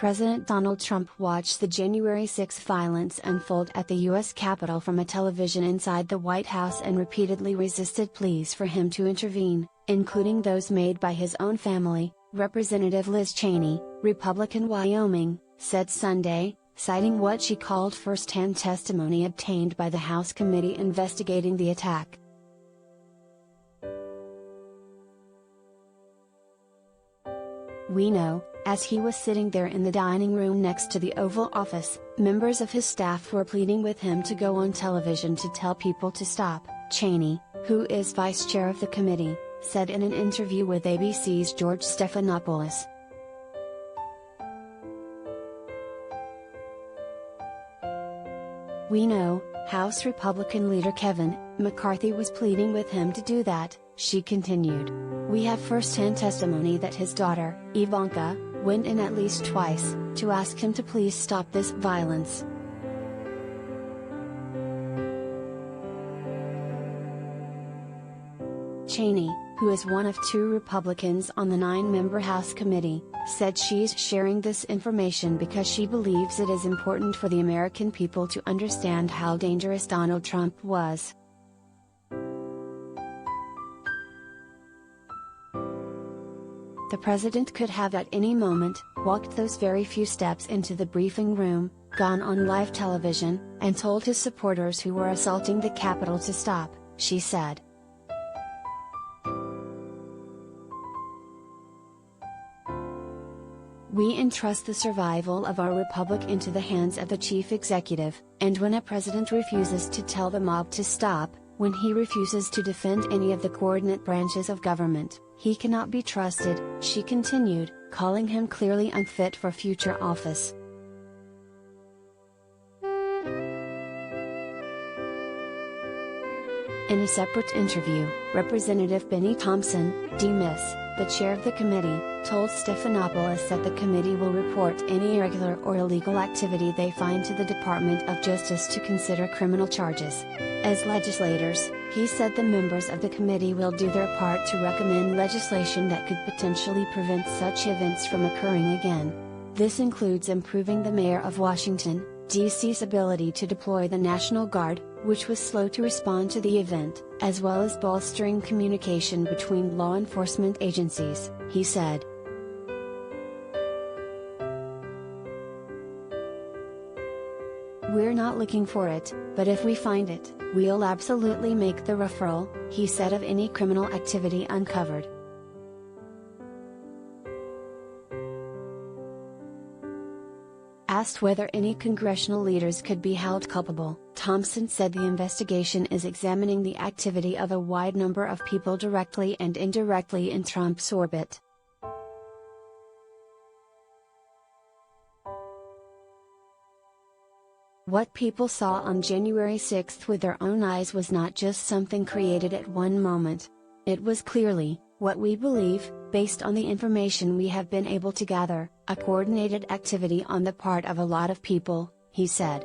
President Donald Trump watched the January 6 violence unfold at the U.S. Capitol from a television inside the White House and repeatedly resisted pleas for him to intervene, including those made by his own family. Representative Liz Cheney, Republican Wyoming, said Sunday, citing what she called first-hand testimony obtained by the House committee investigating the attack. "We know, as he was sitting there in the dining room next to the Oval Office, members of his staff were pleading with him to go on television to tell people to stop," Cheney, who is vice chair of the committee, said in an interview with ABC's George Stephanopoulos. "We know, House Republican leader Kevin McCarthy was pleading with him to do that," she continued. "We have first-hand testimony that his daughter, Ivanka, went in at least twice, to ask him to please stop this violence." Cheney, who is one of 2 Republicans on the 9-member House committee, said she's sharing this information because she believes it is important for the American people to understand how dangerous Donald Trump was. "The president could have at any moment walked those very few steps into the briefing room, gone on live television, and told his supporters who were assaulting the Capitol to stop," she said. "We entrust the survival of our republic into the hands of the chief executive, and when a president refuses to tell the mob to stop, when he refuses to defend any of the coordinate branches of government, he cannot be trusted," she continued, calling him clearly unfit for future office. In a separate interview, Representative Benny Thompson, D-Miss, the chair of the committee, told Stephanopoulos that the committee will report any irregular or illegal activity they find to the Department of Justice to consider criminal charges. As legislators, he said the members of the committee will do their part to recommend legislation that could potentially prevent such events from occurring again. This includes improving the mayor of Washington, D.C.'s ability to deploy the National Guard, which was slow to respond to the event, as well as bolstering communication between law enforcement agencies, he said. "We're not looking for it, but if we find it, we'll absolutely make the referral," he said of any criminal activity uncovered. Asked whether any congressional leaders could be held culpable, Thompson said the investigation is examining the activity of a wide number of people directly and indirectly in Trump's orbit. What people saw on January 6 with their own eyes was not just something created at one moment. It was clearly, what we believe, based on the information we have been able to gather, a coordinated activity on the part of a lot of people, he said.